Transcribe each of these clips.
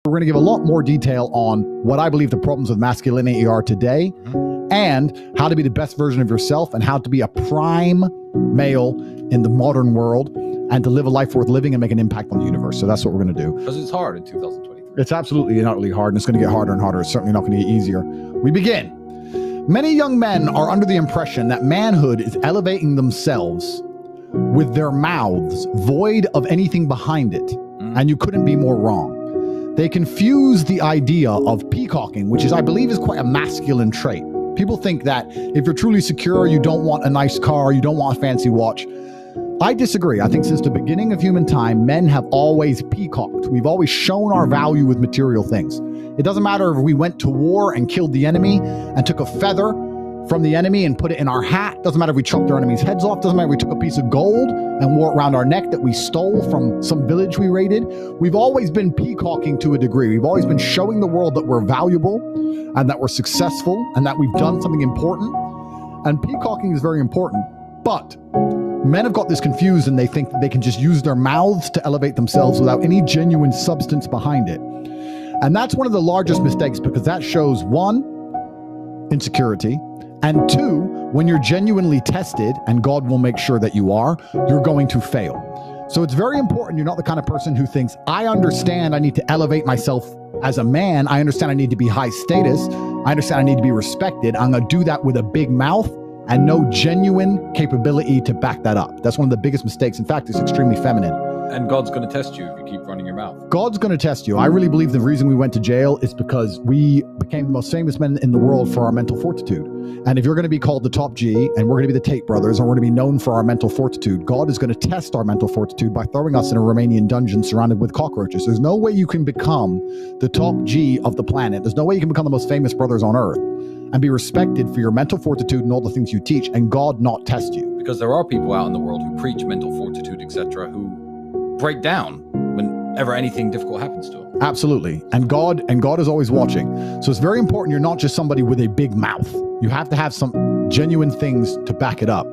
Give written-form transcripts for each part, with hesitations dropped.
We're going to give a lot more detail on what I believe the problems with masculinity are today, and how to be the best version of yourself, and how to be a prime male in the modern world, and to live a life worth living and make an impact on the universe. So that's what we're going to do. Because it's hard in 2023. It's absolutely not really hard, and it's going to get harder and harder. It's certainly not going to get easier. We begin. Many young men are under the impression that manhood is elevating themselves with their mouths void of anything behind it. And you couldn't be more wrong. They confuse the idea of peacocking, which is, I believe, is quite a masculine trait. People think that if you're truly secure, you don't want a nice car, you don't want a fancy watch. I disagree. I think since the beginning of human time, men have always peacocked. We've always shown our value with material things. It doesn't matter if we went to war and killed the enemy and took a feather from the enemy and put it in our hat. Doesn't matter if we chopped our enemy's heads off. Doesn't matter if we took a piece of gold and wore it around our neck that we stole from some village we raided. We've always been peacocking to a degree. We've always been showing the world that we're valuable and that we're successful and that we've done something important. And peacocking is very important. But men have got this confused, and they think that they can just use their mouths to elevate themselves without any genuine substance behind it. And that's one of the largest mistakes, because that shows, one, insecurity, and two, when you're genuinely tested, and God will make sure that you are, you're going to fail. So it's very important you're not the kind of person who thinks, I understand I need to elevate myself as a man. I understand I need to be high status. I understand I need to be respected. I'm going to do that with a big mouth and no genuine capability to back that up. That's one of the biggest mistakes. In fact, it's extremely feminine. And God's going to test you if you keep running your mouth. God's going to test you. I really believe the reason we went to jail is because we became the most famous men in the world for our mental fortitude. And if you're going to be called the top G, and we're going to be the Tate brothers, and we're going to be known for our mental fortitude, God is going to test our mental fortitude by throwing us in a Romanian dungeon surrounded with cockroaches. There's no way you can become the top G of the planet. There's no way you can become the most famous brothers on earth and be respected for your mental fortitude and all the things you teach, and God not test you. Because there are people out in the world who preach mental fortitude, etc., who break down whenever anything difficult happens to them. Absolutely. And God is always watching. So it's very important you're not just somebody with a big mouth. You have to have some genuine things to back it up.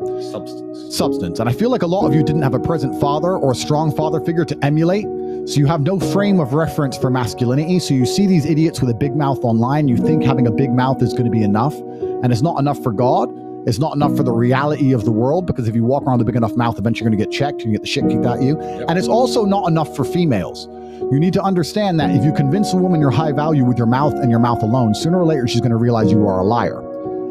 Substance. And I feel like a lot of you didn't have a present father or a strong father figure to emulate. So you have no frame of reference for masculinity. So you see these idiots with a big mouth online. You think having a big mouth is going to be enough. And it's not enough for God. It's not enough for the reality of the world, because if you walk around with a big enough mouth, eventually you're going to get checked. You get the shit kicked out of you. Yep. And it's also not enough for females. You need to understand that if you convince a woman you're high value with your mouth and your mouth alone, sooner or later she's going to realize you are a liar.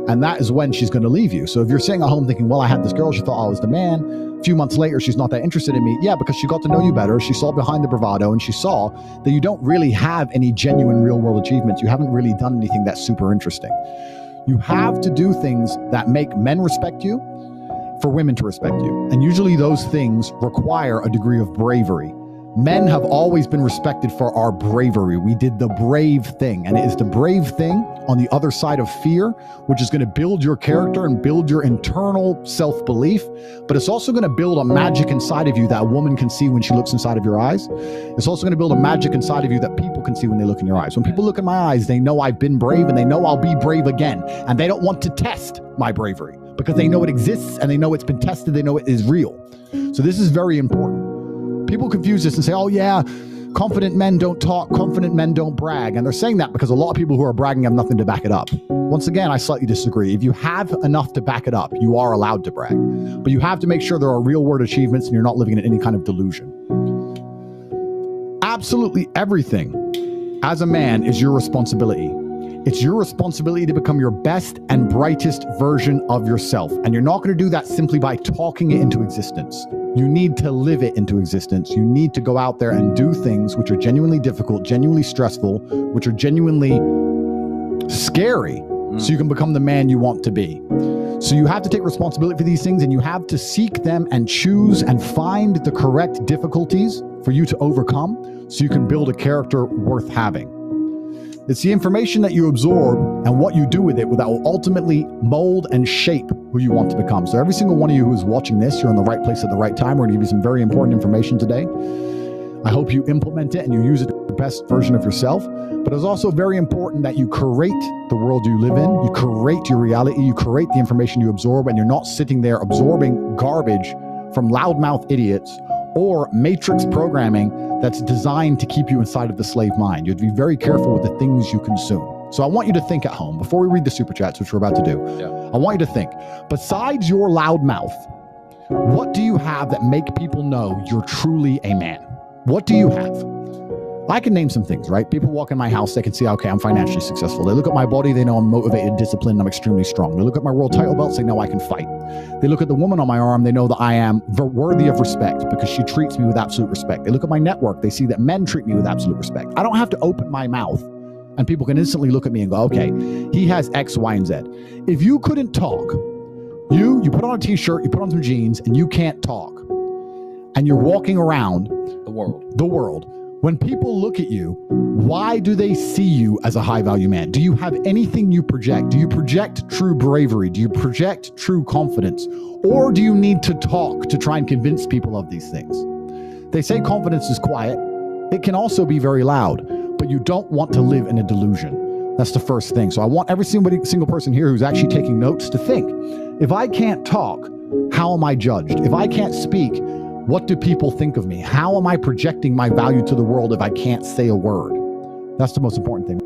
And that is when she's going to leave you. So if you're sitting at home thinking, well, I had this girl, she thought I was the man. A few months later, she's not that interested in me. Yeah, because she got to know you better. She saw behind the bravado, and she saw that you don't really have any genuine real world achievements. You haven't really done anything that's super interesting. You have to do things that make men respect you for women to respect you. And usually those things require a degree of bravery. Men have always been respected for our bravery. We did the brave thing, and it is the brave thing on the other side of fear, which is going to build your character and build your internal self-belief, but it's also going to build a magic inside of you that a woman can see when she looks inside of your eyes. It's also going to build a magic inside of you that people can see when they look in your eyes. When people look in my eyes, they know I've been brave, and they know I'll be brave again, and they don't want to test my bravery because they know it exists, and they know it's been tested, they know it is real. So this is very important. People confuse this and say, oh yeah, confident men don't talk, confident men don't brag. And they're saying that because a lot of people who are bragging have nothing to back it up. Once again, I slightly disagree. If you have enough to back it up, you are allowed to brag. But you have to make sure there are real world achievements and you're not living in any kind of delusion. Absolutely everything as a man is your responsibility. It's your responsibility to become your best and brightest version of yourself. And you're not going to do that simply by talking it into existence. You need to live it into existence. You need to go out there and do things which are genuinely difficult, genuinely stressful, which are genuinely scary, so you can become the man you want to be. So you have to take responsibility for these things, and you have to seek them and choose and find the correct difficulties for you to overcome so you can build a character worth having. It's the information that you absorb and what you do with it that will ultimately mold and shape who you want to become. So every single one of you who is watching this, you're in the right place at the right time. We're going to give you some very important information today. I hope you implement it and you use it to the best version of yourself. But it's also very important that you create the world you live in. You create your reality. You create the information you absorb, and you're not sitting there absorbing garbage from loudmouth idiots or matrix programming that's designed to keep you inside of the slave mind. You have to be very careful with the things you consume. So I want you to think at home, before we read the super chats, which we're about to do, I want you to think, besides your loud mouth, what do you have that make people know you're truly a man? What do you have? I can name some things, right? People walk in my house, they can see, okay, I'm financially successful. They look at my body, they know I'm motivated, disciplined, I'm extremely strong. They look at my world title belts, they know I can fight. They look at the woman on my arm, they know that I am worthy of respect because she treats me with absolute respect. They look at my network, they see that men treat me with absolute respect. I don't have to open my mouth and people can instantly look at me and go, okay, he has X, Y, and Z. If you couldn't talk, you put on a t-shirt, you put on some jeans, and you can't talk, and you're walking around the world. When people look at you, why do they see you as a high-value man? Do you have anything you project? Do you project true bravery? Do you project true confidence? Or do you need to talk to try and convince people of these things? They say confidence is quiet. It can also be very loud, but you don't want to live in a delusion. That's the first thing. So I want every single person here who's actually taking notes to think, if I can't talk, how am I judged? If I can't speak, what do people think of me? How am I projecting my value to the world if I can't say a word? That's the most important thing.